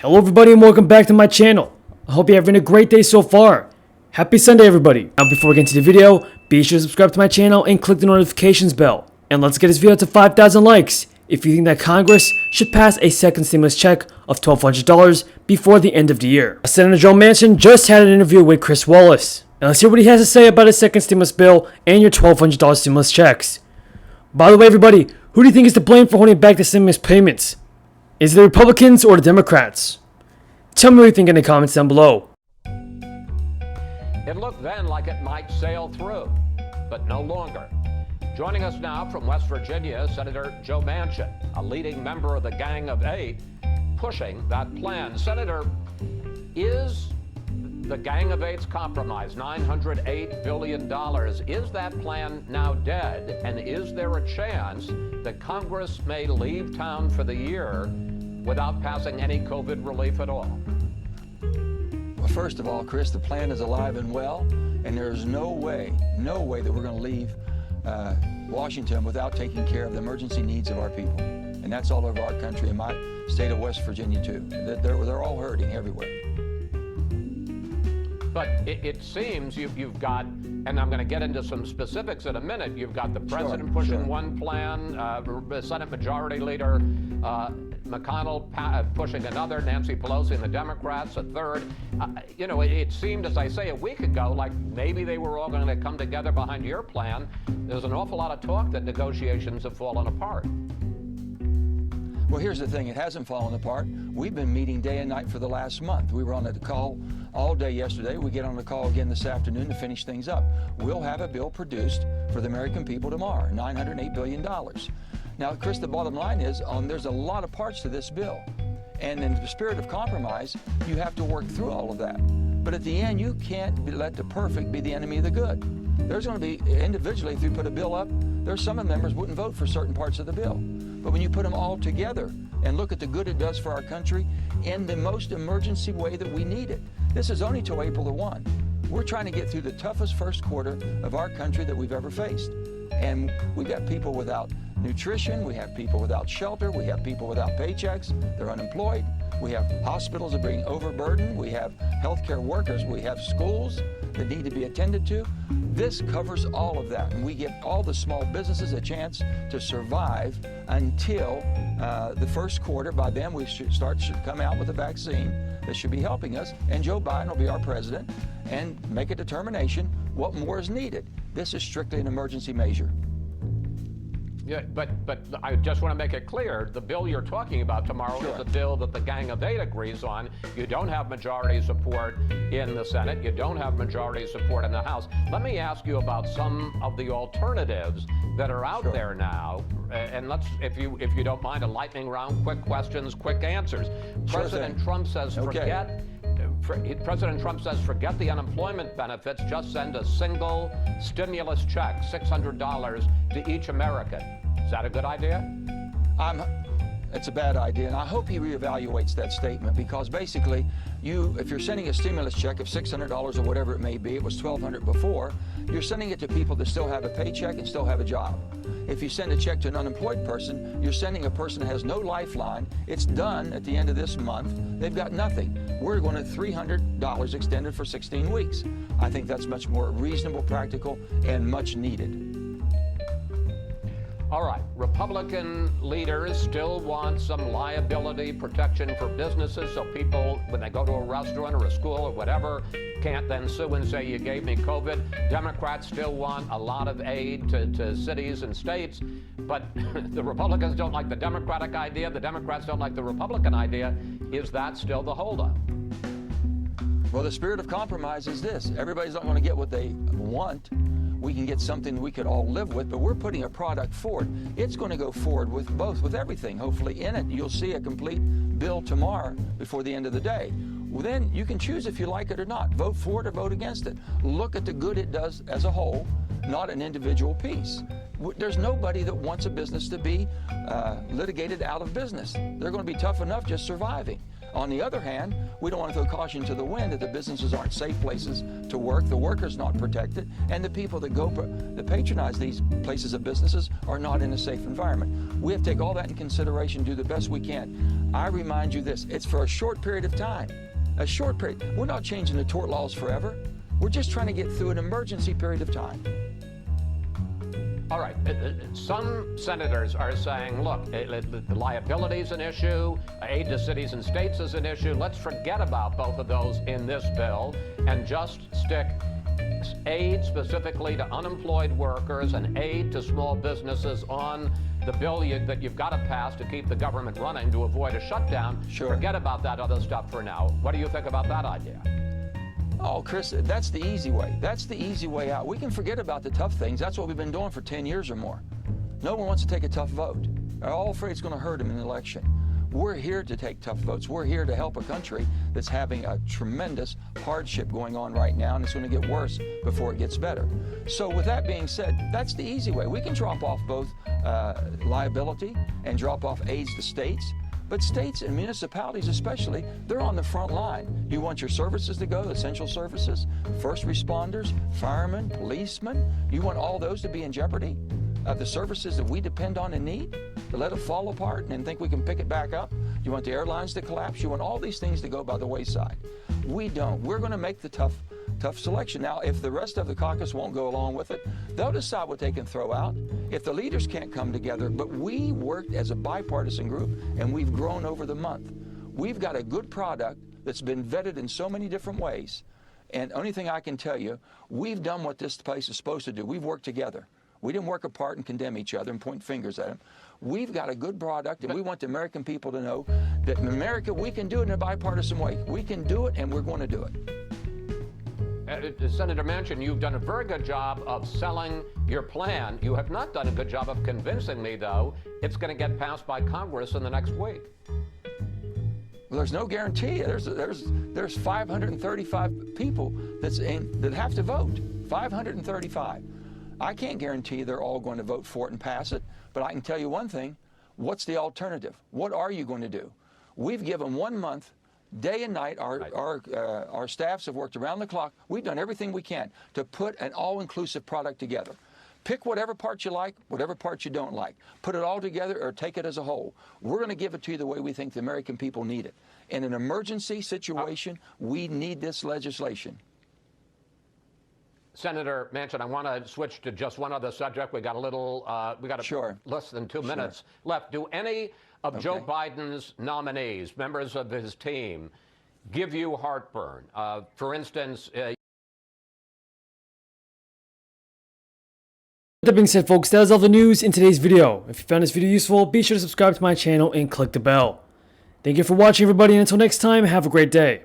Hello everybody and welcome back to my channel. I hope you're having a great day so far. Happy Sunday everybody. Now before we get into the video, be sure to subscribe to my channel and click the notifications bell. And let's get this video to 5,000 likes if you think that Congress should pass a second stimulus check of $1,200 before the end of the year. Senator Joe Manchin just had an interview with Chris Wallace. And let's hear what he has to say about his second stimulus bill and your $1,200 stimulus checks. By the way everybody, who do you think is to blame for holding back the stimulus payments? Is it the Republicans or the Democrats? Tell me what you think in the comments down below. It looked then like it might sail through, but no longer. Joining us now from West Virginia, Senator Joe Manchin, a leading member of the Gang of Eight, pushing that plan. Senator, is the Gang of Eight's compromise, $908 billion, is that plan now dead? And is there a chance that Congress may leave town for the year without passing any COVID relief at all? Well, first of all, Chris, the plan is alive and well, and there's no way that we're going to leave Washington without taking care of the emergency needs of our people. And that's all over our country, in my state of West Virginia too. They're all hurting everywhere. But it seems you've got, and I'm going to get into some specifics in a minute, you've got the president pushing one plan, Senate Majority Leader McConnell pushing another, Nancy Pelosi and the Democrats a third. It seemed, as I say, a week ago, like maybe they were all going to come together behind your plan. There's an awful lot of talk that negotiations have fallen apart. Well, here's the thing. It hasn't fallen apart. We've been meeting day and night for the last month. We were on the call all day yesterday. We get on the call again this afternoon to finish things up. We'll have a bill produced for the American people tomorrow, $908 billion. Now, Chris, the bottom line is there's a lot of parts to this bill. And in the spirit of compromise, you have to work through all of that. But at the end, you can't let the perfect be the enemy of the good. There's going to be, individually, if you put a bill up, there's some of the members wouldn't vote for certain parts of the bill. But when you put them all together and look at the good it does for our country in the most emergency way that we need it, this is only till April the 1. We're trying to get through the toughest first quarter of our country that we've ever faced. And we've got people without nutrition, we have people without shelter, we have people without paychecks, they're unemployed, we have hospitals that are being overburdened, we have healthcare workers, we have schools that need to be attended to. This covers all of that, and we give all the small businesses a chance to survive until the first quarter. By then, we should come out with a vaccine that should be helping us, and Joe Biden will be our president and make a determination what more is needed. This is strictly an emergency measure. Yeah, but I just want to make it clear, the bill you're talking about tomorrow is a bill that the Gang of Eight agrees on. You don't have majority support in the Senate. You don't have majority support in the House. Let me ask you about some of the alternatives that are out there now. And let's, if you don't mind, a lightning round, quick questions, quick answers. President Trump says President Trump says, forget the unemployment benefits, just send a single stimulus check, $600 to each American. Is that a good idea? It's a bad idea, and I hope he reevaluates that statement, because basically, if you're sending a stimulus check of $600 or whatever it may be, it was $1,200 before, you're sending it to people that still have a paycheck and still have a job. If you send a check to an unemployed person, you're sending a person that has no lifeline. It's done at the end of this month. They've got nothing. We're going to $300 extended for 16 weeks. I think that's much more reasonable, practical, and much needed. All right, Republican leaders still want some liability protection for businesses, so people, when they go to a restaurant or a school or whatever, can't then sue and say, you gave me COVID. Democrats still want a lot of aid to cities and states, but the Republicans don't like the Democratic idea, the Democrats don't like the Republican idea. Is that still the holdup? Well, the spirit of compromise is this. Everybody's not going to get what they want. We can get something we could all live with, but we're putting a product forward. It's going to go forward with everything, hopefully, in it. You'll see a complete bill tomorrow before the end of the day. Well, then you can choose if you like it or not. Vote for it or vote against it. Look at the good it does as a whole, not an individual piece. There's nobody that wants a business to be litigated out of business. They're going to be tough enough just surviving. On the other hand, we don't want to throw caution to the wind that the businesses aren't safe places to work, the workers not protected, and the people that patronize these places of businesses are not in a safe environment. We have to take all that in consideration, do the best we can. I remind you this, it's for a short period of time. A short period. We're not changing the tort laws forever. We're just trying to get through an emergency period of time. All right. Some senators are saying, look, the liability is an issue, aid to cities and states is an issue. Let's forget about both of those in this bill and just stick aid specifically to unemployed workers and aid to small businesses on the bill that you've got to pass to keep the government running to avoid a shutdown. Sure. Forget about that other stuff for now. What do you think about that idea? Oh, Chris, that's the easy way. That's the easy way out. We can forget about the tough things. That's what we've been doing for 10 years or more. No one wants to take a tough vote. They're all afraid it's going to hurt them in the election. We're here to take tough votes. We're here to help a country that's having a tremendous hardship going on right now, and it's going to get worse before it gets better. So with that being said, that's the easy way. We can drop off both liability and drop off aids to states. But states and municipalities especially, they're on the front line. You want your services to go, essential services, first responders, firemen, policemen. You want all those to be in jeopardy of the services that we depend on and need, to let it fall apart and think we can pick it back up? You want the airlines to collapse? You want all these things to go by the wayside. We don't. We're going to make the tough selection. Now, if the rest of the caucus won't go along with it, they'll decide what they can throw out. If the leaders can't come together, but we worked as a bipartisan group and we've grown over the month. We've got a good product that's been vetted in so many different ways. And the only thing I can tell you, we've done what this place is supposed to do. We've worked together. We didn't work apart and condemn each other and point fingers at them. We've got a good product, and we want the American people to know that in America, we can do it in a bipartisan way. We can do it, and we're going to do it. Senator Manchin, you've done a very good job of selling your plan. You have not done a good job of convincing me, though, it's going to get passed by Congress in the next week. Well, there's no guarantee. There's 535 people that have to vote. 535. I can't guarantee they're all going to vote for it and pass it, but I can tell you one thing. What's the alternative? What are you going to do? We've given 1 month. Day and night, our staffs have worked around the clock. We've done everything we can to put an all-inclusive product together. Pick whatever part you like, whatever part you don't like. Put it all together or take it as a whole. We're going to give it to you the way we think the American people need it. In an emergency situation, we need this legislation. Senator Manchin, I want to switch to just one other subject. We got Sure. less than 2 minutes left. Do any of Joe Biden's nominees, members of his team, give you heartburn? For instance, That being said, folks, that is all the news in today's video. If you found this video useful, be sure to subscribe to my channel and click the bell. Thank you for watching, everybody, and until next time, have a great day.